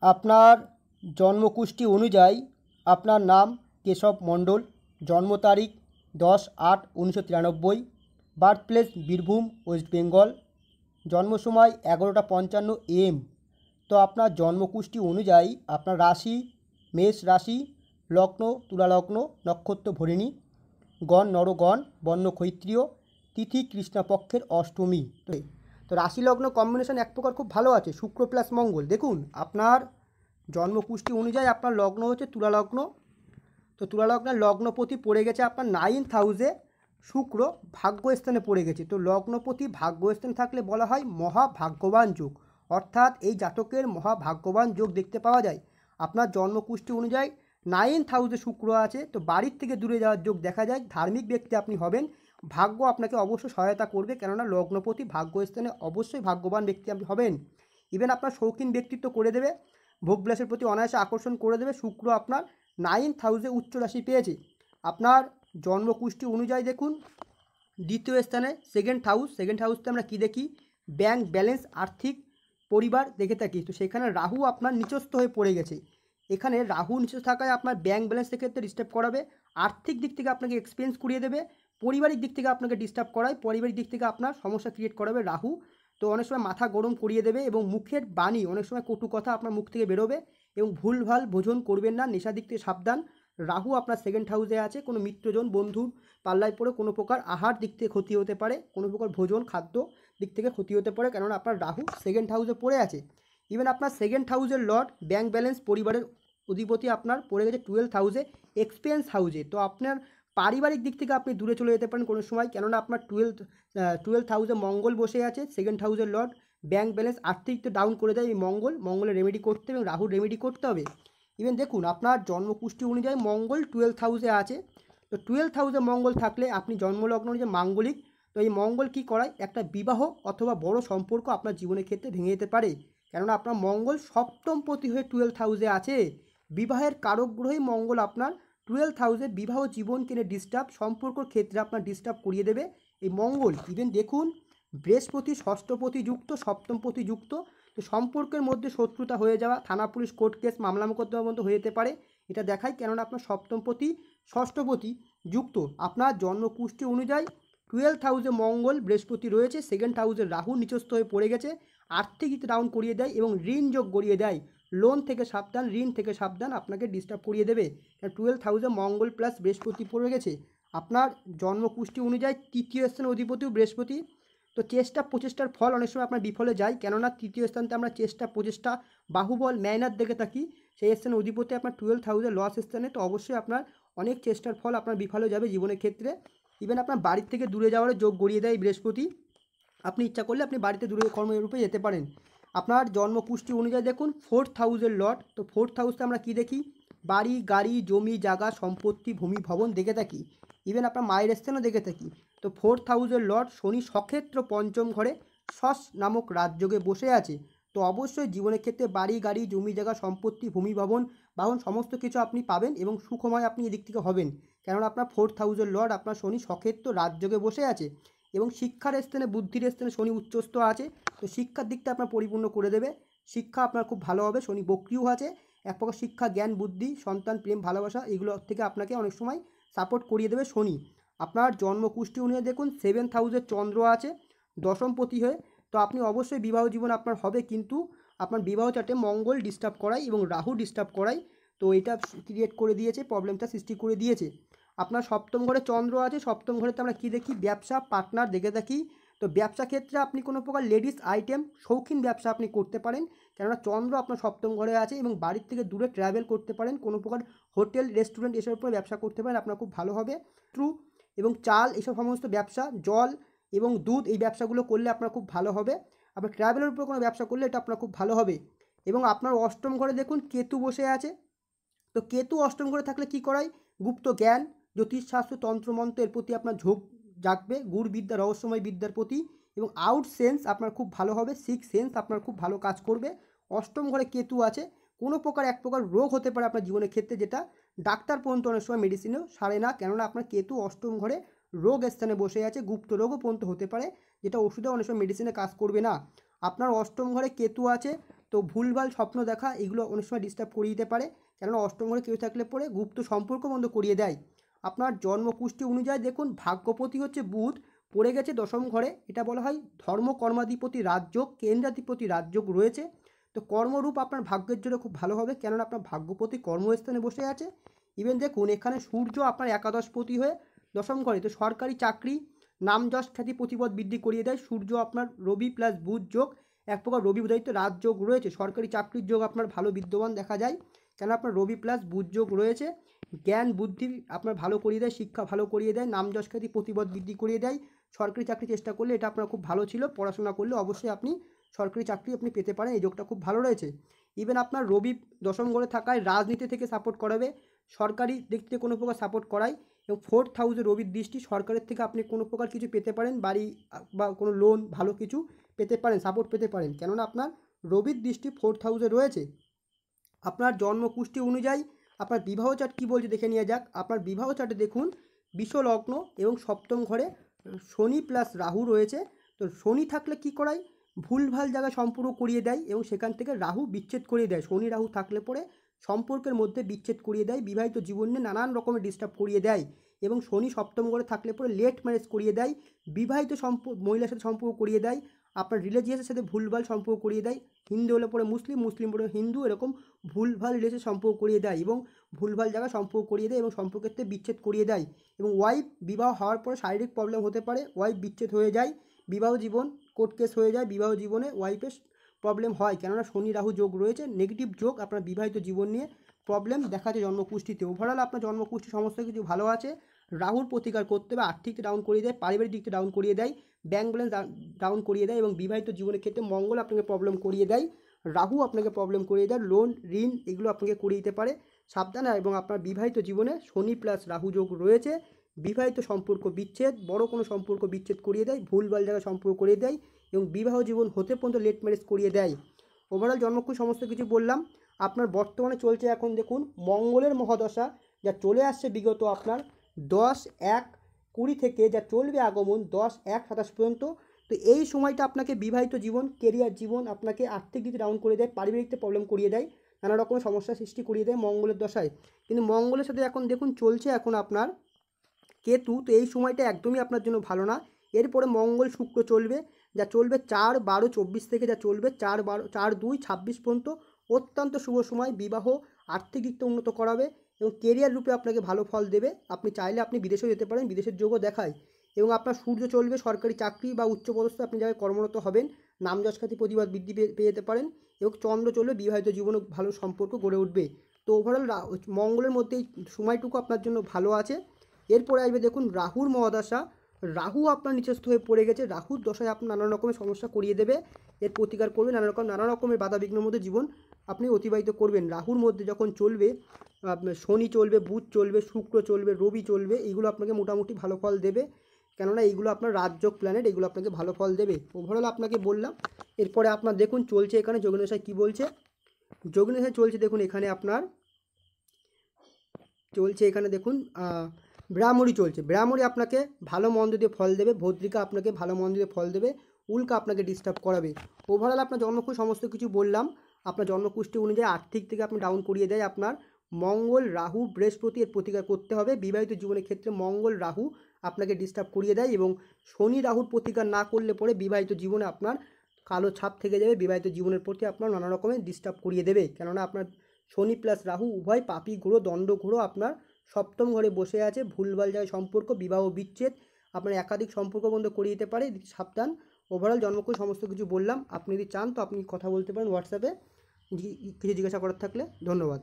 আপনার জন্মকুষ্ঠী অনুযায়ী আপনার নাম কেশব মণ্ডল, জন্ম তারিখ 10-8-1993, birth place Birbhum West Bengal, জন্ম সময় 11:55 AM। তো আপনার জন্মকুষ্ঠী অনুযায়ী আপনার রাশি মেষ রাশি, লগ্ন তুলা লগ্ন, নক্ষত্র ভরিণী, গণ নরগণ, বর্ণ ক্ষত্রিয়, তিথি কৃষ্ণপক্ষের অষ্টমী। তো রাশি লগ্ন কম্বিনেশন এক প্রকার খুব ভালো আছে, শুক্র প্লাস মঙ্গল। দেখুন আপনার জন্মকুষ্ঠী অনুযায়ী আপনার লগ্ন হচ্ছে তুলা লগ্ন। তো তুলা লগ্নের লগ্নপতি পড়ে গেছে আপনার 9th হাউসে, শুক্র ভাগ্যস্থানে পড়ে গেছে। তো লগ্নপতি ভাগ্যস্থানে থাকলে বলা হয় মহাভাগ্যবান যোগ, অর্থাৎ এই জাতকের মহাভাগ্যবান যোগ দেখতে পাওয়া যায়। আপনার জন্মকুষ্ঠী অনুযায়ী 9th হাউসে শুক্র আছে, তো বাড়ির থেকে দূরে যাওয়ার যোগ দেখা যায়। ধার্মিক ব্যক্তি আপনি হবেন, ভাগ্য আপনাকে অবশ্যই সহায়তা করবে, কেননা লগ্নপতি ভাগ্যস্থানে অবশ্যই ভাগ্যবান ব্যক্তি আপনি হবেন। ইভেন আপনার শৌখিন ব্যক্তিত্ব করে দেবে, ভোগবিলাসের প্রতি অনায়াসে আকর্ষণ করে দেবে। শুক্র আপনার 9th হাউসে উচ্চ রাশি পেয়েছে। আপনার জন্মকুষ্ঠী অনুযায়ী দেখুন দ্বিতীয় স্থানে সেকেন্ড হাউসতে আমরা কি দেখি? ব্যাংক ব্যালেন্স, আর্থিক পরিবার দেখে থাকি। তো সেখানে রাহু আপনার নিচস্থ হয়ে পড়ে গেছে। এখানে রাহু নিচস্থ থাকায় আপনার ব্যাংক ব্যালেন্স ক্ষেত্রে ডিস্টার্ব করাবে, আর্থিক দিক থেকে আপনাকে এক্সপেন্স করিয়ে দেবে, পারিবারিক দিক থেকে আপনাকে ডিস্টার্ব করায়, পারিবারিক দিক থেকে আপনার সমস্যা ক্রিয়েট করাবে রাহু। তো অনেক সময় মাথা গরম করিয়ে দেবে এবং মুখের বাণী অনেক সময় কটু কথা আপনার মুখ থেকে বেরোবে এবং ভুলভাল ভোজন করবেন না, নেশার দিক থেকে সাবধান। রাহু আপনার সেকেন্ড হাউসে আছে, কোনো মিত্রজন বন্ধুর পাল্লায় পড়ে কোনো প্রকার আহার দিক থেকে ক্ষতি হতে পারে, কোনো প্রকার ভোজন খাদ্য দিক থেকে ক্ষতি হতে পারে, কেননা আপনার রাহু সেকেন্ড হাউসে পড়ে আছে। ইভেন আপনার সেকেন্ড হাউসের লর্ড ব্যাংক ব্যালেন্স পরিবারের অধিপতি আপনার পড়ে গেছে 12th হাউসে, এক্সপেন্স হাউসে। তো আপনার পারিবারিক দিক থেকে আপনি দূরে চলে যেতে পারেন কোনো সময়, কেননা আপনার টুয়েলথ হাউসে মঙ্গল বসে আছে, সেকেন্ড হাউসের লর্ড ব্যাংক ব্যালেন্স আর্থিক তো ডাউন করে দেয় এই মঙ্গলের রেমেডি করতে হবে এবং রাহুর রেমেডি করতে হবে। ইভেন দেখুন আপনার জন্মকুষ্ঠী অনুযায়ী মঙ্গল 12th হাউসে আছে। তো 12th হাউসে মঙ্গল থাকলে আপনি জন্মলগ্ন অনুযায়ী মাঙ্গলিক। তো এই মঙ্গল কী করায়? একটা বিবাহ অথবা বড় সম্পর্ক আপনার জীবনের ক্ষেত্রে ভেঙে যেতে পারে, কেননা আপনার মঙ্গল সপ্তম পতি হয়ে 12th হাউসে আছে। বিবাহের কারক গ্রহই মঙ্গল আপনার 12th হাউসে বিবাহ জীবনকে নিয়ে ডিস্টার্ব, সম্পর্কর ক্ষেত্রে আপনার ডিস্টার্ব করিয়ে দেবে এই মঙ্গল। ইভেন দেখুন বৃহস্পতি ষষ্ঠপতি যুক্ত, সপ্তমপতি যুক্ত। তো সম্পর্কের মধ্যে শত্রুতা হয়ে যাওয়া, থানা পুলিশ কোর্ট কেস মামলা মোকদ্দমা পর্যন্ত হয়ে যেতে পারে, এটা দেখায়, কেননা আপনার সপ্তমপতি ষষ্ঠপতি যুক্ত। আপনার জন্মকুষ্ঠী অনুযায়ী 12th হাউসে মঙ্গল বৃহস্পতি রয়েছে, সেকেন্ড হাউসে রাহু নিচস্থ হয়ে পড়ে গেছে, আর্থিক ডাউন করিয়ে দেয় এবং ঋণ যোগ গড়িয়ে দেয়। লোন থেকে সাবধান, ঋণ থেকে সাবধান, আপনাকে ডিস্টার্ব করিয়ে দেবে। 12th হাউসে মঙ্গল প্লাস বৃহস্পতি পড়ে গেছে। আপনার জন্মকুষ্ঠী অনুযায়ী তৃতীয় স্থানের অধিপতিও বৃহস্পতি। তো চেষ্টা প্রচেষ্টার ফল অনেক সময় আপনার বিফলে যায়, কেননা তৃতীয় স্থানতে আমরা চেষ্টা প্রচেষ্টা বাহুবল মেহনত দেখে থাকি। সেই স্থানে অধিপতি আপনার 12th হাউসে লস স্থানে, তো অবশ্যই আপনার অনেক চেষ্টার ফল আপনার বিফলে যাবে জীবনের ক্ষেত্রে। ইভেন আপনার বাড়ির থেকে দূরে যাওয়ার যোগ গড়িয়ে দেয় বৃহস্পতি। আপনি ইচ্ছা করলে আপনি বাড়িতে দূরে কর্মরূপে যেতে পারেন। আপনার জন্মকুষ্ঠী অনুযায়ী দেখুন 4th হাউসের লর্ড। তো 4th হাউসে আমরা কি দেখি? বাড়ি গাড়ি জমি জায়গা সম্পত্তি ভূমি ভবন দেখে থাকি। ইভেন আপনার মায়ের স্থানও দেখে থাকি। তো 4th হাউসের লর্ড শনি সক্ষেত্র পঞ্চম ঘরে শস নামক রাজযোগে বসে আছে। তো অবশ্যই জীবনের ক্ষেত্রে বাড়ি গাড়ি জমি জায়গা সম্পত্তি ভূমি ভবন বাহন সমস্ত কিছু আপনি পাবেন এবং সুখময় আপনি এদিক থেকে হবেন, কেননা আপনার 4th হাউসের লর্ড আপনার শনি সক্ষেত্র রাজযোগে বসে আছে এবং শিক্ষার স্থানে বুদ্ধির স্থানে শনি উচ্চস্থ আছে। তো শিক্ষার দিকটা আপনার পরিপূর্ণ করে দেবে, শিক্ষা আপনার খুব ভালো হবে। শনি বক্রিয় আছে, এক প্রকার শিক্ষা জ্ঞান বুদ্ধি সন্তান প্রেম ভালোবাসা এগুলো থেকে আপনাকে অনেক সময় সাপোর্ট করিয়ে দেবে শনি। আপনার জন্মকুষ্ঠী অনুযায়ী দেখুন 7th হাউসের চন্দ্র আছে দশমপতি হয়ে। তো আপনি অবশ্যই বিবাহ জীবন আপনার হবে, কিন্তু আপনার বিবাহ চার্টে মঙ্গল ডিস্টার্ব করায় এবং রাহু ডিস্টার্ব করায়। তো এটা ক্রিয়েট করে দিয়েছে, প্রবলেমটা সৃষ্টি করে দিয়েছে। আপনার সপ্তম ঘরে চন্দ্র আছে, সপ্তম ঘরেতে আমরা কী দেখি? ব্যবসা পার্টনার দেখে থাকি। তো ব্যবসা ক্ষেত্রে আপনি কোনো প্রকার লেডিস আইটেম শৌখিন ব্যবসা আপনি করতে পারেন, কেননা চন্দ্র আপনার সপ্তম ঘরে আছে এবং বাড়ির থেকে দূরে ট্রাভেল করতে পারেন, কোনো প্রকার হোটেল রেস্টুরেন্ট এসবের উপরে ব্যবসা করতে পারেন, আপনার খুব ভালো হবে। ট্রু এবং চাল এসব সমস্ত ব্যবসা, জল এবং দুধ এই ব্যবসাগুলো করলে আপনার খুব ভালো হবে। আপনার ট্রাভেলের উপর কোনো ব্যবসা করলে এটা আপনার খুব ভালো হবে। এবং আপনার অষ্টম ঘরে দেখুন কেতু বসে আছে। তো কেতু অষ্টম ঘরে থাকলে কি করায়? গুপ্ত জ্ঞান জ্যোতিষশাস্ত্র তন্ত্রমন্ত্র এর প্রতি আপনার ঝোঁক জাগবে, গুড় বিদ্যা রহস্যময় বিদ্যার প্রতি, এবং আউট সেন্স আপনার খুব ভালো হবে, সিক্স সেন্স আপনার খুব ভালো কাজ করবে। অষ্টম ঘরে কেতু আছে, কোনো প্রকার এক প্রকার রোগ হতে পারে আপনার জীবনের ক্ষেত্রে, যেটা ডাক্তার পর্যন্ত অনেক সময় মেডিসিনেও সারে না, কেননা আপনার কেতু অষ্টম ঘরে রোগ স্থানে বসে আছে, গুপ্ত রোগও পর্যন্ত হতে পারে, যেটা ওষুধে অনেক সময় মেডিসিনে কাজ করবে না। আপনার অষ্টম ঘরে কেতু আছে, তো ভুলভাল স্বপ্ন দেখা এগুলো অনেক সময় ডিস্টার্ব করিয়ে দিতে পারে, কেননা অষ্টম ঘরে কেউ থাকলে পরে গুপ্ত সম্পর্ক বন্ধ করিয়ে দেয়। আপনার জন্মকুষ্টি অনুযায়ী দেখুন ভাগ্যপতি হচ্ছে বুধ, পড়ে গেছে দশম ঘরে, এটা বলা হয় ধর্ম কর্মাধিপতি রাজযোগ, কেন্দ্রাধিপতি রাজযোগ রয়েছে। তো কর্মরূপ আপনার ভাগ্যের জন্য খুব ভালো হবে, কেননা আপনার ভাগ্যপতি কর্মস্থানে বসে আছে। ইভেন দেখুন এখানে সূর্য আপনার একাদশপতি হয়ে দশম ঘরে, তো সরকারি চাকরি, নাম যশ খ্যাতি প্রতিপদ বৃদ্ধি করিয়ে দেয়। সূর্য আপনার রবি প্লাস বুধ যোগ, এক প্রকার রবি বুধায়িত রাজযোগ রয়েছে, সরকারি চাকরির যোগ আপনার ভালো বিদ্যমান দেখা যায়, কেন আপনার রবি প্লাস বুধ যোগ রয়েছে। জ্ঞান বুদ্ধি আপনার ভালো করিয়ে দেয়, শিক্ষা ভালো করিয়ে দেয়, নাম যশ খ্যাতি প্রতিপদ বৃদ্ধি করিয়ে দেয়। সরকারি চাকরি চেষ্টা করলে এটা আপনার খুব ভালো ছিল, পড়াশোনা করলে অবশ্যই আপনি সরকারি চাকরি আপনি পেতে পারেন, এই যোগটা খুব ভালো রয়েছে। ইভেন আপনার রবি দশম ঘরে থাকায় রাজনীতি থেকে সাপোর্ট করাবে, সরকারি দিক থেকে কোনো প্রকার সাপোর্ট করায়, এবং 4th হাউসে রবির দৃষ্টি, সরকারের থেকে আপনি কোনো প্রকার কিছু পেতে পারেন, বাড়ি বা কোনো লোন ভালো কিছু পেতে পারেন, সাপোর্ট পেতে পারেন, কেননা আপনার রবির দৃষ্টি 4th হাউসে রয়েছে। আপনার জন্মকুষ্টি অনুযায়ী আপনার বিবাহ চার্ট কী বলছে দেখে নেওয়া যাক। আপনার বিবাহ চার্টে দেখুন বিষ লগ্ন এবং সপ্তম ঘরে শনি প্লাস রাহু রয়েছে। তো শনি থাকলে কি করায়, ভুলভাল জায়গায় সম্পর্ক করিয়ে দেয় এবং সেখান থেকে রাহু বিচ্ছেদ করিয়ে দেয়। শনি রাহু থাকলে পরে সম্পর্কের মধ্যে বিচ্ছেদ করিয়ে দেয়, বিবাহিত জীবনে নানান রকমের ডিস্টার্ব করিয়ে দেয়। এবং শনি সপ্তম ঘরে থাকলে পরে লেট ম্যারেজ করিয়ে দেয়, বিবাহিত মহিলার সাথে সম্পর্ক করিয়ে দেয়, আপনার রিলিজিয়াসের সাথে ভুলভাল সম্পর্ক করিয়ে দেয়, হিন্দু হলে পরে মুসলিম, মুসলিম পরে হিন্দু, এরকম ভুলভাল রিলেশন সম্পর্ক করিয়ে দেয় এবং ভুলভাল জায়গায় সম্পর্ক করিয়ে দেয় এবং সম্পর্কের থেকে বিচ্ছেদ করিয়ে দেয়। এবং ওয়াইফ বিবাহ হওয়ার পরে শারীরিক প্রবলেম হতে পারে, ওয়াইফ বিচ্ছেদ হয়ে যায়, বিবাহ জীবন কোর্ট কেস হয়ে যায়, বিবাহ জীবনে ওয়াইফের প্রবলেম হয়, কেননা শনি রাহু যোগ রয়েছে, নেগেটিভ যোগ, আপনার বিবাহিত জীবন নিয়ে প্রবলেম দেখা যায় জন্মকুষ্ঠিতে। ওভারঅল আপনার জন্মকুষ্ঠি সমস্ত কিছু ভালো আছে। রাহুর প্রতিকার করতে হবে, আর্থিক ডাউন করিয়ে দেয়, পারিবারিক দিকটা ডাউন করিয়ে দেয়, ব্যাংক ব্যালেন্স ডাউন করিয়ে দেয় এবং বিবাহিত জীবনের ক্ষেত্রে মঙ্গল আপনাকে প্রবলেম করিয়ে দেয়, রাহু আপনাকে প্রবলেম করিয়ে দেয়, লোন ঋণ এগুলো আপনাকে করিয়ে দিতে পারে, সাবধানে। এবং আপনার বিবাহিত জীবনে শনি প্লাস রাহু যোগ রয়েছে, বিবাহিত সম্পর্ক বিচ্ছেদ, বড় কোনো সম্পর্ক বিচ্ছেদ করিয়ে দেয়, ভুলভাল জায়গায় সম্পর্ক করিয়ে দেয় এবং বিবাহ জীবন হতে পর্যন্ত লেট ম্যারেজ করিয়ে দেয়। ওভারঅল জন্মকুষ্ঠি সমস্ত কিছু বললাম। আপনার বর্তমানে চলছে এখন দেখুন মঙ্গলের মহাদশা, যা চলে আসছে বিগত আপনার 10-1-20 থেকে, যা চলবে আগমন 10-1-27 পর্যন্ত। তো এই সময়টা আপনাকে বিবাহিত জীবন, কেরিয়ার জীবন, আপনাকে আর্থিক দিকে ডাউন করে দেয়, পারিবারিক প্রবলেম করিয়ে দেয়, নানা রকমের সমস্যার সৃষ্টি করিয়ে দেয় মঙ্গলের দশায়। কিন্তু মঙ্গলের সাথে এখন দেখুন চলছে এখন আপনার কেতু, তো এই সময়টা একদমই আপনার জন্য ভালো না। এরপরে মঙ্গল শুক্র চলবে, যা চলবে 4-12-24 থেকে, যা চলবে 4-2-26 পর্যন্ত। অত্যন্ত শুভ সময়, বিবাহ, আর্থিক দিকটা উন্নত করাবে এবং কেরিয়ার রূপে আপনাকে ভালো ফল দেবে। আপনি চাইলে আপনি বিদেশেও যেতে পারেন, বিদেশের যোগও দেখায়। এবং আপনার সূর্য চলবে সরকারি চাকরি বা উচ্চপদস্থ আপনি জায়গায় কর্মরত হবেন, নাম যশ খ্যাতি প্রতিবাদ বৃদ্ধি পেয়ে যেতে পারেন। এবং চন্দ্র চলবে, বিবাহিত জীবনে ভালো সম্পর্ক গড়ে উঠবে। তো ওভারঅল মঙ্গলের মধ্যে এই সময়টুকু আপনার জন্য ভালো আছে। এরপরে আসবে দেখুন রাহুর মহাদশা, রাহু আপনার নিচস্থ হয়ে পড়ে গেছে, রাহুর দশায় আপনার নানা রকমের সমস্যা করিয়ে দেবে, এর প্রতিকার করবেন, নানা রকমের বাধা বিঘ্নের মধ্যে জীবন আপনি অতিবাহিত করবেন। রাহুর মধ্যে যখন চলবে শনি চলবে, বুধ চলবে, শুক্র চলবে, রবি চলবে, এইগুলো আপনাকে মোটামুটি ভালো ফল দেবে, কেননা এইগুলো আপনার রাজযোগ প্ল্যানেট, এগুলো আপনাকে ভালো ফল দেবে। ওভারঅল আপনাকে বললাম। এরপরে আপনার দেখুন চলছে এখানে যোগনেশায় কী বলছে, যোগনেশায় চলছে দেখুন এখানে আপনার চলছে এখানে দেখুন ব্রাহ্মণী চলছে, ব্রাহ্মণী আপনাকে ভালো মন্দ দিয়ে ফল দেবে, ভদ্রিকা আপনাকে ভালো মন্দ দিয়ে ফল দেবে, উল্কা আপনাকে ডিস্টার্ব করাবে। ওভারঅল আপনার জন্মকুষ্ঠি সমস্ত কিছু বললাম। আপনার জন্মকুষ্ঠি অনুযায়ী আর্থিক থেকে আপনি ডাউন করিয়ে দেয় আপনার মঙ্গল, রাহু, বৃহস্পতি, এর প্রতিকার করতে হবে। বিবাহিত জীবনের ক্ষেত্রে মঙ্গল রাহু আপনাকে ডিস্টার্ব করিয়ে দেয় এবং শনি রাহুর প্রতিকার না করলে পরে বিবাহিত জীবনে আপনার কালো ছাপ থেকে যাবে, বিবাহিত জীবনের প্রতি আপনার নানা রকমের ডিস্টার্ব করিয়ে দেবে, কেননা আপনার শনি প্লাস রাহু উভয় পাপী গ্রহ, দণ্ড গ্রহ আপনার সপ্তম ঘরে বসে আছে, ভুলভাল যায় সম্পর্ক, বিবাহ বিচ্ছেদ, আপনার একাধিক সম্পর্ক বন্ধ করিয়ে দিতে পারে, সাবধান। ওভারঅল জন্মকুষ্ঠি সমস্ত কিছু বললাম। আপনি যদি চান তো আপনি কথা বলতে পারেন হোয়াটসঅ্যাপে, কিছু জিজ্ঞাসা করার থাকলে। ধন্যবাদ।